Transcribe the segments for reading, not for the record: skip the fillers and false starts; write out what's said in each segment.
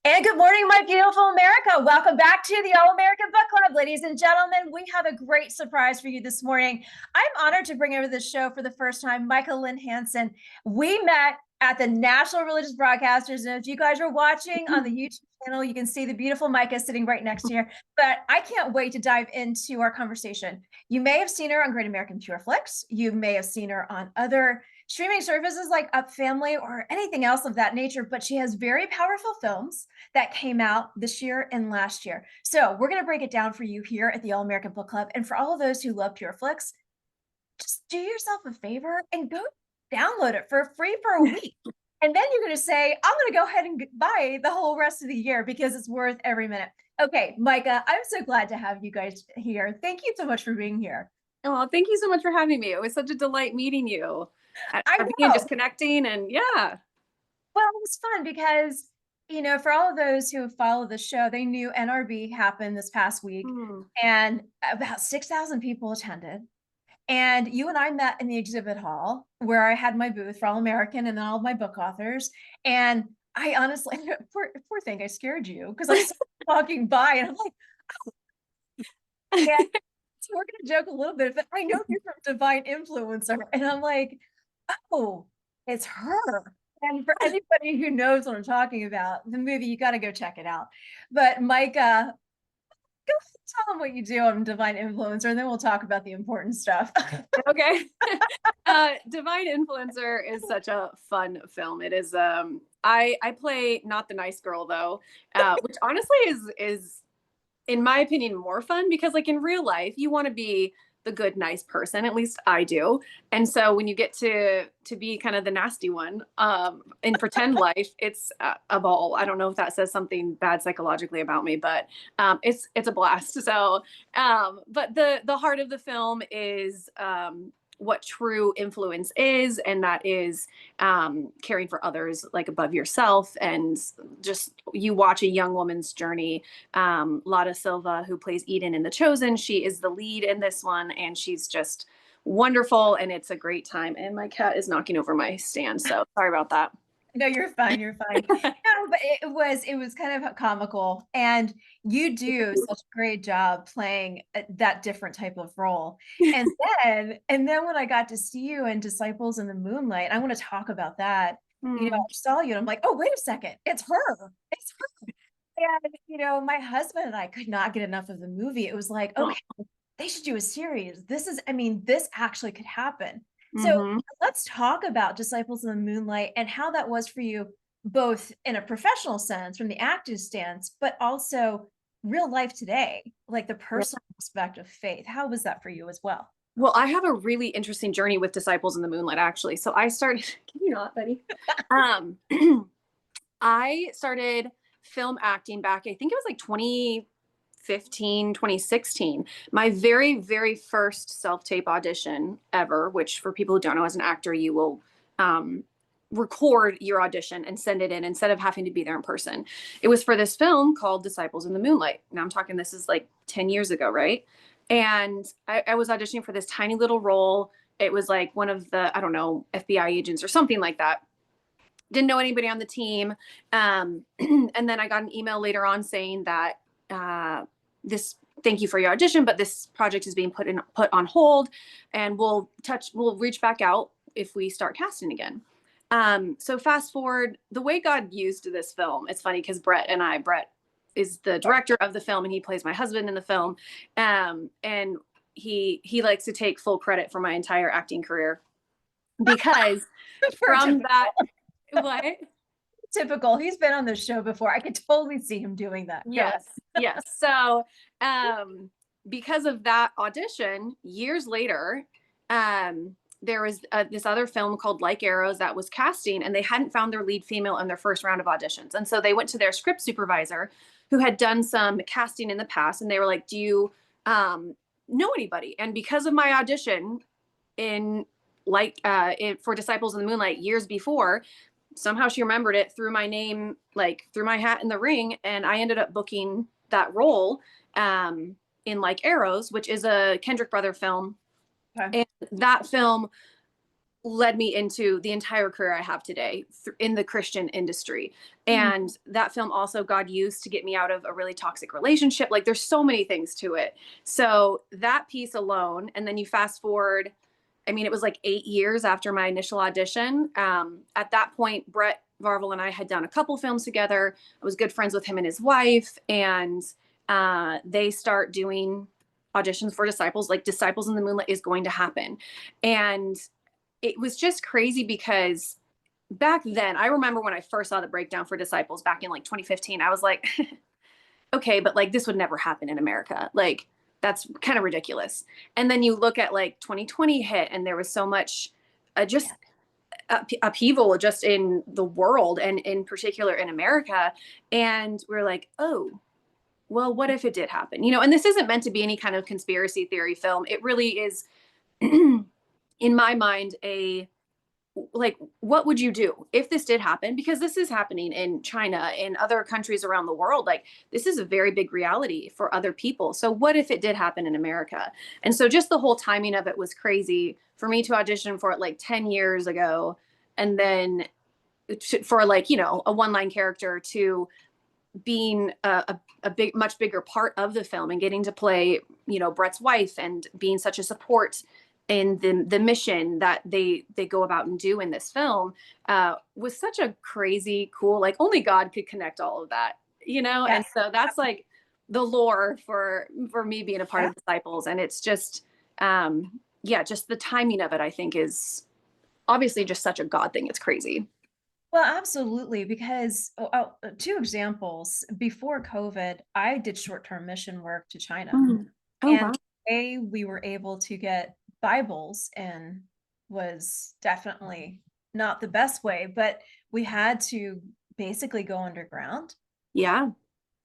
And good morning, my beautiful America. Welcome back to the All American Book Club. Ladies and gentlemen, we have a great surprise for you this morning. I'm honored to bring over the show for the first time Micah Lynn Hanson. We met at the National Religious Broadcasters. And if you guys are watching on the YouTube channel, you can see the beautiful Micah sitting right next to her. But I can't wait to dive into our conversation. You may have seen her on Great American Pure Flix. You may have seen her on other streaming services like Up Family or anything else of that nature, but she has very powerful films that came out this year and last year. So we're going to break it down for you here at the All American Book Club. And for all of those who love Pure Flix, just do yourself a favor and go download it for free for a week. And then you're going to say, I'm going to go ahead and buy the whole rest of the year because it's worth every minute. Okay, Micah, I'm so glad to have you guys here. Thank you so much for being here. Oh, thank you so much for having me. It was such a delight meeting you. I know. And just connecting and yeah. Well, it was fun because, for all of those who have followed the show, they knew NRB happened this past week and about 6,000 people attended. And you and I met in the exhibit hall where I had my booth for All American and then all of my book authors. And I honestly, poor thing, I scared you because I was walking by and I'm like, oh. And so we're going to joke a little bit, but I know you're from Divine Influencer. And I'm like, oh, it's her. And for anybody who knows what I'm talking about, the movie, you got to go check it out. But Micah, go tell them what you do on Divine Influencer, and then we'll talk about the important stuff. Okay. Divine Influencer is such a fun film. It is, I play not the nice girl though, which honestly is, in my opinion, more fun because like in real life, you want to be the good, nice person. At least I do. And so when you get to be kind of the nasty one, in pretend life, it's a ball. I don't know if that says something bad psychologically about me, but it's a blast. So, but the heart of the film is what true influence is, and that is caring for others like above yourself. And just you watch a young woman's journey. Lotta Silva, who plays Eden in The Chosen, she is the lead in this one, and she's just wonderful, and it's a great time. And my cat is knocking over my stand, so sorry about that. No, you're fine. You're fine. No, but it was kind of comical, and you do such a great job playing that different type of role. And then when I got to see you in Disciples in the Moonlight, I want to talk about that. I saw you and I'm like, oh, wait a second, it's her. It's her. And my husband and I could not get enough of the movie. It was like, okay, they should do a series. This actually could happen. So let's talk about Disciples in the Moonlight and how that was for you, both in a professional sense, from the active stance, but also real life today, like the personal aspect of faith. How was that for you as well? Well, I have a really interesting journey with Disciples in the Moonlight, actually. So I started, can you not, buddy? I started film acting back, I think it was like 2015, 2016. My very, very first self-tape audition ever, which for people who don't know, as an actor, you will record your audition and send it in instead of having to be there in person. It was for this film called Disciples in the Moonlight. Now I'm talking, this is like 10 years ago, right? And I was auditioning for this tiny little role. It was like one of the, I don't know, FBI agents or something like that. Didn't know anybody on the team. And then I got an email later on saying that thank you for your audition, but this project is being put on hold, and we'll reach back out if we start casting again. So fast forward, the way God used this film, it's funny because Brett is the director of the film, and he plays my husband in the film. And he likes to take full credit for my entire acting career because from that, what? Typical. He's been on the show before. I could totally see him doing that. Yes. Yes. So, because of that audition, years later, there was this other film called Like Arrows that was casting, and they hadn't found their lead female in their first round of auditions. And so they went to their script supervisor who had done some casting in the past. And they were like, do you know anybody? And because of my audition for Disciples in the Moonlight years before, somehow she remembered it, threw my name, like threw my hat in the ring. And I ended up booking that role in Like Arrows, which is a Kendrick brother film. Okay. And that film led me into the entire career I have today in the Christian industry. Mhm. And that film also God used to get me out of a really toxic relationship. Like there's so many things to it. So that piece alone, and then you fast forward, I mean, it was like 8 years after my initial audition. At that point, Brett Varvel and I had done a couple films together. I was good friends with him and his wife, and they start doing auditions for Disciples. Like Disciples in the Moonlight is going to happen. And it was just crazy because back then, I remember when I first saw the breakdown for Disciples back in like 2015, I was like, okay, but like this would never happen in America. Like that's kind of ridiculous. And then you look at like 2020 hit, and there was so much just upheaval just in the world and in particular in America. And we're like, oh, well, what if it did happen? You know, and this isn't meant to be any kind of conspiracy theory film. It really is, in my mind, a like, what would you do if this did happen? Because this is happening in China, in other countries around the world. Like, this is a very big reality for other people. So, what if it did happen in America? And so, just the whole timing of it was crazy for me to audition for it like 10 years ago. And then for like, you know, a one line character to being a big, much bigger part of the film and getting to play, you know, Brett's wife and being such a support in the mission that they go about and do in this film was such a crazy, cool, like only God could connect all of that, you know? Yes. And so that's like the lore for me being a part of Disciples. And it's just, yeah, just the timing of it, I think is obviously just such a God thing. It's crazy. Well, absolutely, because two examples. Before COVID, I did short-term mission work to China, Mm. Oh, and wow. we were able to get Bibles, and was definitely not the best way, but we had to basically go underground Yeah.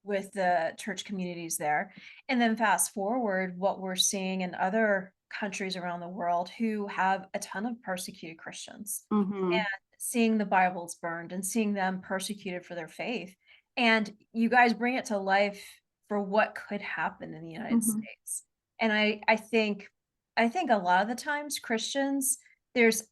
with the church communities there. And then fast forward, what we're seeing in other countries around the world who have a ton of persecuted Christians, Hmm. and seeing the Bibles burned and seeing them persecuted for their faith. And you guys bring it to life for what could happen in the United Hmm. States. And I think a lot of the times Christians, there's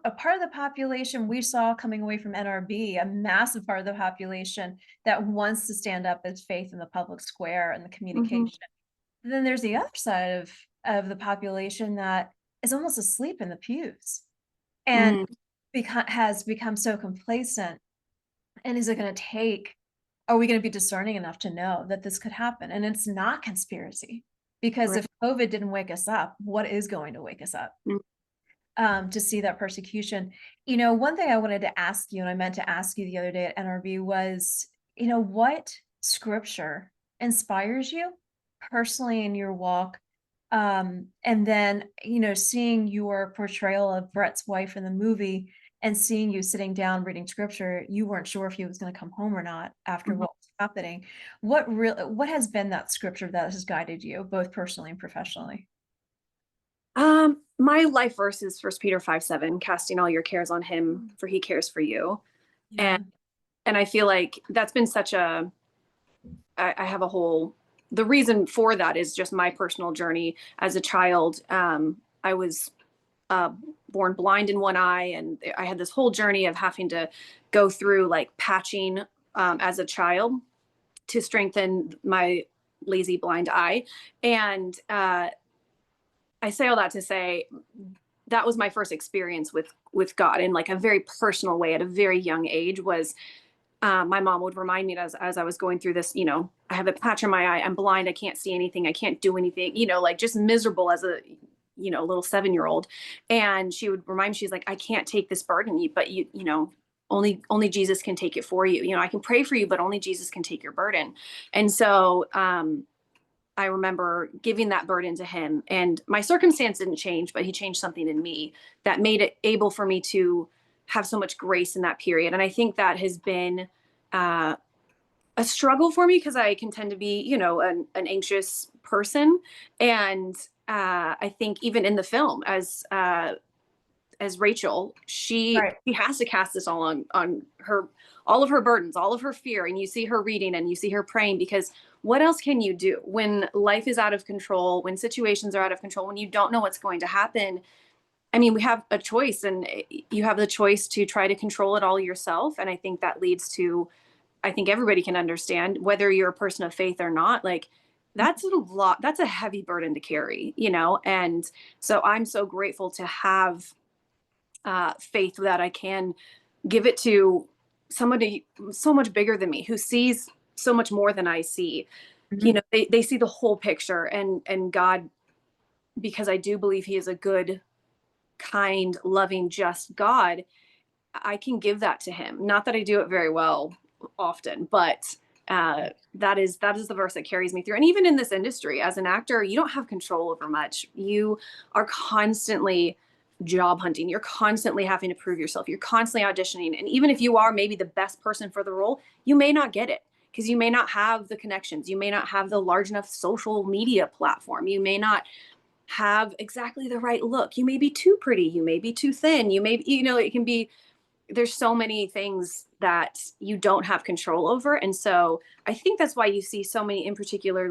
a part of the population we saw coming away from NRB, a massive part of the population that wants to stand up as faith in the public square and the Hmm. communication. And then there's the other side of the population that is almost asleep in the pews and Mm. has become so complacent. And is it going to take, are we going to be discerning enough to know that this could happen? And it's not conspiracy, because Right. if COVID didn't wake us up, what is going to wake us up? Mm. To see that persecution. You know, one thing I wanted to ask you, and I meant to ask you the other day at NRB, was, you know, what scripture inspires you personally in your walk? And then, you know, seeing your portrayal of Brett's wife in the movie and seeing you sitting down reading scripture, you weren't sure if he was going to come home or not after Mhm. what was happening. What has been that scripture that has guided you both personally and professionally? My life verse is First Peter 5:7, casting all your cares on him, for he cares for you. And Yeah. I feel like that's been such I have a whole, the reason for that is just my personal journey as a child. I was uh, born blind in one eye, and I had this whole journey of having to go through like patching as a child to strengthen my lazy blind eye. And I say all that to say that was my first experience with God in like a very personal way at a very young age. Was my mom would remind me as I was going through this, you know, I have a patch on my eye, I'm blind, I can't see anything, I can't do anything, you know, like just miserable as a, you know, little 7-year-old. And she would remind me, she's like, I can't take this burden, but you know, only Jesus can take it for you. You know, I can pray for you, but only Jesus can take your burden. And so I remember giving that burden to him, and my circumstance didn't change, but he changed something in me that made it able for me to have so much grace in that period. And I think that has been uh, a struggle for me because I can tend to be, you know, an anxious person. And I think even in the film, as Rachel, Right. she has to cast this all on her, all of her burdens, all of her fear, and you see her reading and you see her praying, because what else can you do when life is out of control, when situations are out of control, when you don't know what's going to happen? I mean, we have a choice, and you have the choice to try to control it all yourself. And I think that leads to, I think everybody can understand, whether you're a person of faith or not, like that's a lot, that's a heavy burden to carry, you know? And so I'm so grateful to have faith that I can give it to somebody so much bigger than me, who sees so much more than I see. You Mhm. know, they see the whole picture, and God, because I do believe he is a good, kind, loving, just God, I can give that to him. Not that I do it very well often, but that is the verse that carries me through. And even in this industry, as an actor, you don't have control over much. You are constantly job hunting. You're constantly having to prove yourself. You're constantly auditioning. And even if you are maybe the best person for the role, you may not get it because you may not have the connections. You may not have the large enough social media platform. You may not have exactly the right look. You may be too pretty. You may be too thin. You may, you know, it can be, there's so many things that you don't have control over. And so I think that's why you see so many, in particular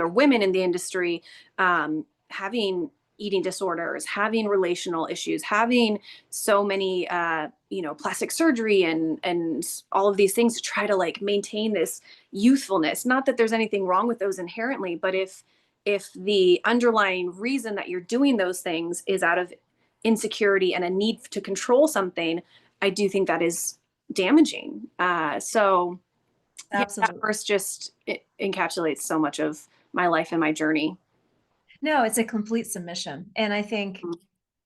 women in the industry, having eating disorders, having relational issues, having so many, you know, plastic surgery and all of these things to try to like maintain this youthfulness. Not that there's anything wrong with those inherently, but if the underlying reason that you're doing those things is out of insecurity and a need to control something, I do think that is damaging. So yeah, that Absolutely. verse just, it encapsulates so much of my life and my journey. No, it's a complete submission. And I think,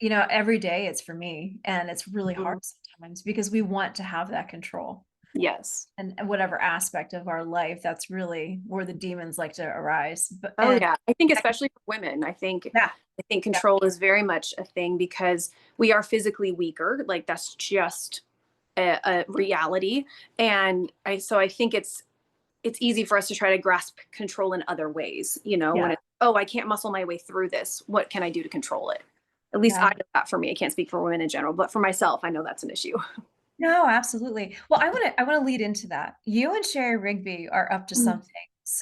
every day it's for me, and it's really hard Mhm. sometimes because we want to have that control. Yes. And whatever aspect of our life, that's really where the demons like to arise. But Oh and yeah. I think especially for women, yeah, I think yeah, control is very much a thing because we are physically weaker. Like that's just a reality. And I think it's easy for us to try to grasp control in other ways, you know, when yeah, it's, oh, I can't muscle my way through this. What can I do to control it? At least I yeah. know that for me. I can't speak for women in general, but for myself, I know that's an issue. No, absolutely. Well, I want to lead into that. You and Sherry Rigby are up to something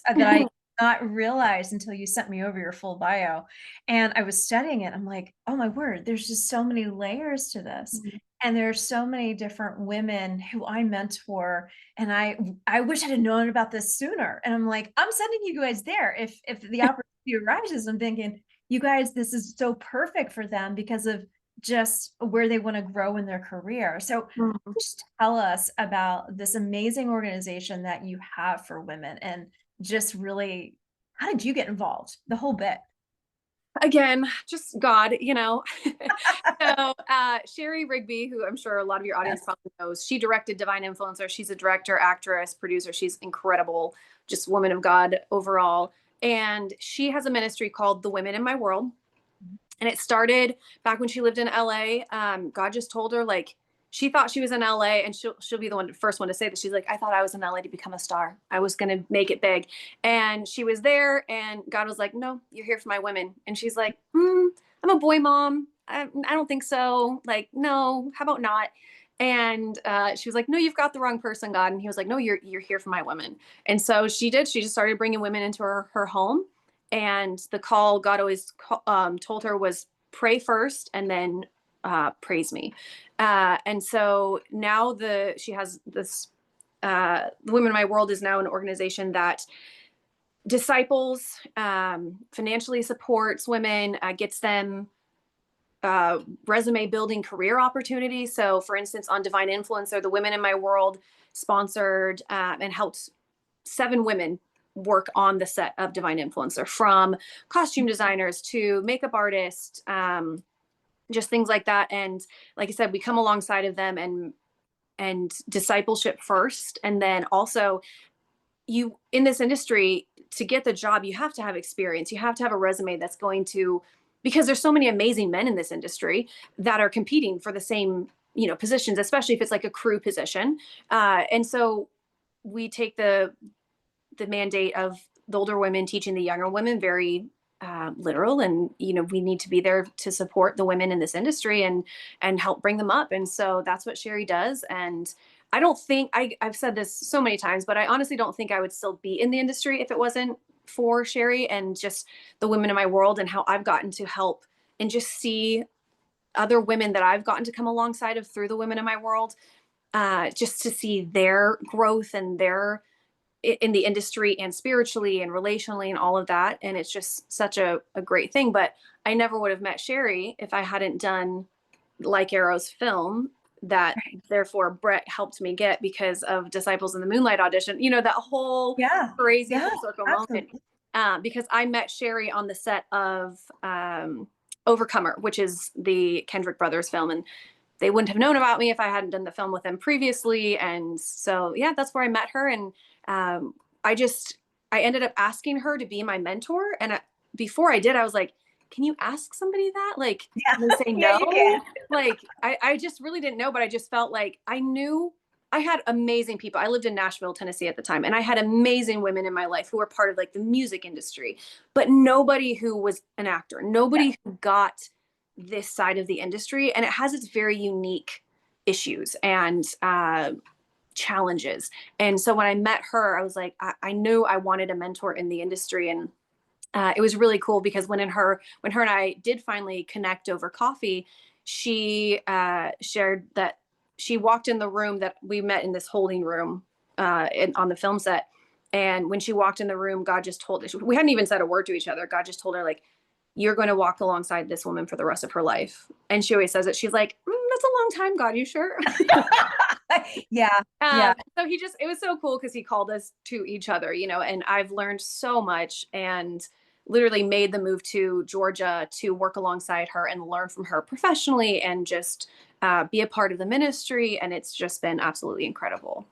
that I did not realize until you sent me over your full bio. And I was studying it. I'm like, oh my word, there's just so many layers to this. And there are so many different women who I mentor. And I wish I had known about this sooner. And I'm like, I'm sending you guys there. If the opportunity arises, I'm thinking, you guys, this is so perfect for them because of just where they want to grow in their career. So Mhm. just tell us about this amazing organization that you have for women, and just really, how did you get involved? The whole bit. Again, just God, you know. So Sherry Rigby, who I'm sure a lot of your audience Yes. probably knows, she directed Divine Influencer. She's a director, actress, producer. She's incredible, just woman of God overall. And she has a ministry called The Women in My World. And it started back when she lived in LA. God just told her, like, she thought she was in LA, and she'll be the first one to say that. She's like, I thought I was in LA to become a star. I was gonna make it big. And she was there, and God was like, no, you're here for my women. And she's like, I'm a boy mom. I don't think so. Like, no, how about not? And she was like, no, you've got the wrong person, God. And he was like, no, you're here for my women. And so she did. She just started bringing women into her home. And the call God always told her was pray first and then praise me. And so now she has this. The Women in My World is now an organization that disciples, financially supports women, gets them resume building career opportunities. So, for instance, on Divine Influencer, the Women in My World sponsored and helped 7 women work on the set of Divine Influencer, from costume designers to makeup artists, just things like that. And like I said, we come alongside of them and discipleship first, and then also, you in this industry, to get the job you have to have experience, you have to have a resume that's going to, because there's so many amazing men in this industry that are competing for the same, you know, positions, especially if it's like a crew position. And so we take the mandate of the older women teaching the younger women very literal, and you know, we need to be there to support the women in this industry and help bring them up. And so that's what Sherry does. And I don't think I've said this so many times, but I honestly don't think I would still be in the industry if it wasn't for Sherry and just the Women in My World, and how I've gotten to help and just see other women that I've gotten to come alongside of through the women in my world, just to see their growth and their in the industry and spiritually and relationally and all of that. And it's just such a great thing. But I never would have met Sherry if I hadn't done Like Arrow's film that therefore Brett helped me get because of Disciples in the Moonlight audition, you know, that whole crazy full circle moment. Because I met Sherry on the set of Overcomer, which is the Kendrick brothers film. And they wouldn't have known about me if I hadn't done the film with them previously. And so, yeah, that's where I met her. And I ended up asking her to be my mentor. And before I did, I was like, can you ask somebody that? Like, can they say no? Like, I just really didn't know, but I just felt like I knew I had amazing people. I lived in Nashville, Tennessee at the time, and I had amazing women in my life who were part of like the music industry, but nobody who was an actor, nobody who got this side of the industry. And it has its very unique issues and challenges. And so when I met her, I was like, I knew I wanted a mentor in the industry. And it was really cool because when her and I did finally connect over coffee, she shared that she walked in the room that we met in this holding room on the film set. And when she walked in the room, God just told us, we hadn't even said a word to each other. God just told her, like, you're going to walk alongside this woman for the rest of her life. And she always says it. She's like, that's a long time, God, you sure? Yeah. So it was so cool because he called us to each other, you know, and I've learned so much and literally made the move to Georgia to work alongside her and learn from her professionally and just be a part of the ministry. And it's just been absolutely incredible.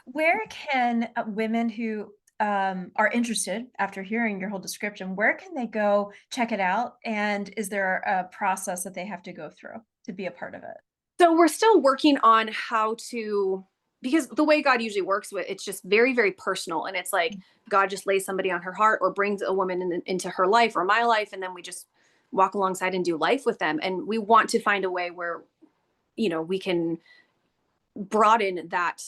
Where can women who are interested after hearing your whole description, where can they go check it out? And is there a process that they have to go through to be a part of it? So we're still working on how to, because the way God usually works with it's just very, very personal. And it's like God just lays somebody on her heart or brings a woman into her life or my life. And then we just walk alongside and do life with them. And we want to find a way where, you know, we can broaden that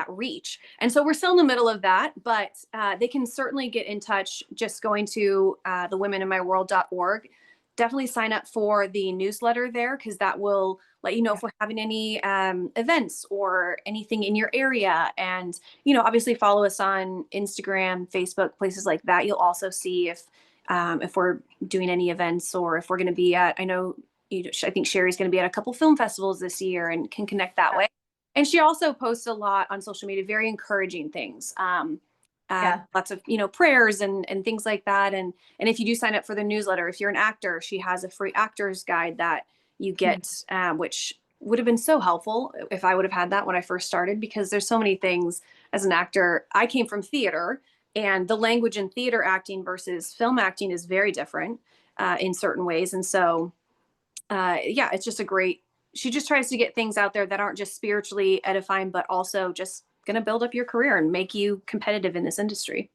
reach. And so we're still in the middle of that, but they can certainly get in touch just going to thewomeninmyworld.org. Definitely sign up for the newsletter there because that will let you know if we're having any events or anything in your area. And, you know, obviously follow us on Instagram, Facebook, places like that. You'll also see if we're doing any events or if we're going to be at, I think Sherry's going to be at a couple film festivals this year and can connect that way. And she also posts a lot on social media, very encouraging things. Lots of, you know, prayers and things like that. And if you do sign up for the newsletter, if you're an actor, she has a free actor's guide that you get, which would have been so helpful if I would have had that when I first started, because there's so many things as an actor. I came from theater, and the language in theater acting versus film acting is very different in certain ways. And so, it's just she just tries to get things out there that aren't just spiritually edifying, but also just going to build up your career and make you competitive in this industry.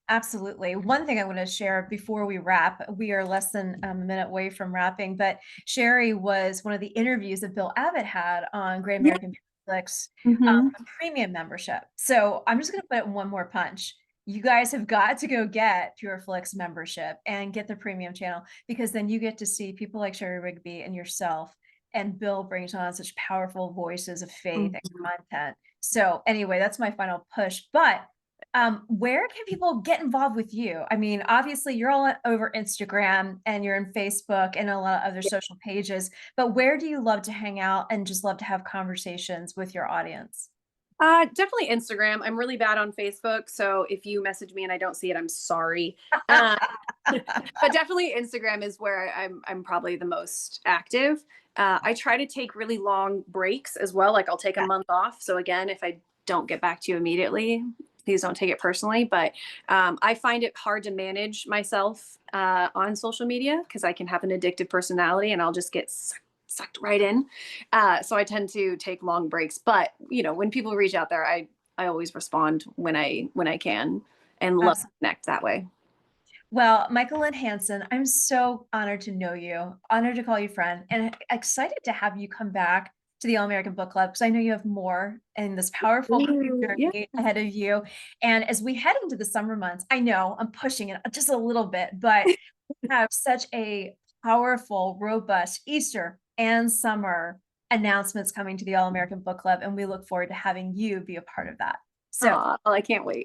Absolutely. One thing I want to share before we wrap, we are less than a minute away from wrapping, but Sherry was one of the interviews that Bill Abbott had on Great American Pure Flix, premium membership. So I'm just going to put it in one more punch. You guys have got to go get Pure Flix membership and get the premium channel, because then you get to see people like Sherry Rigby and yourself. And Bill brings on such powerful voices of faith and content. So anyway, that's my final push. But where can people get involved with you? I mean, obviously you're all over Instagram and you're in Facebook and a lot of other social pages, but where do you love to hang out and just love to have conversations with your audience? Definitely Instagram. I'm really bad on Facebook, so if you message me and I don't see it, I'm sorry. But definitely Instagram is where I'm probably the most active. I try to take really long breaks as well. Like I'll take a month off. So again, if I don't get back to you immediately, please don't take it personally. But I find it hard to manage myself on social media because I can have an addictive personality and I'll just get sucked right in. So I tend to take long breaks. But you know, when people reach out there, I always respond when I can and love to connect that way. Well, Micah Lynn Hanson, I'm so honored to know you, honored to call you friend, and excited to have you come back to the All American Book Club, because I know you have more in this powerful journey ahead of you. And as we head into the summer months, I know I'm pushing it just a little bit, but we have such a powerful, robust Easter and summer announcements coming to the All American Book Club, and we look forward to having you be a part of that. So well, I can't wait.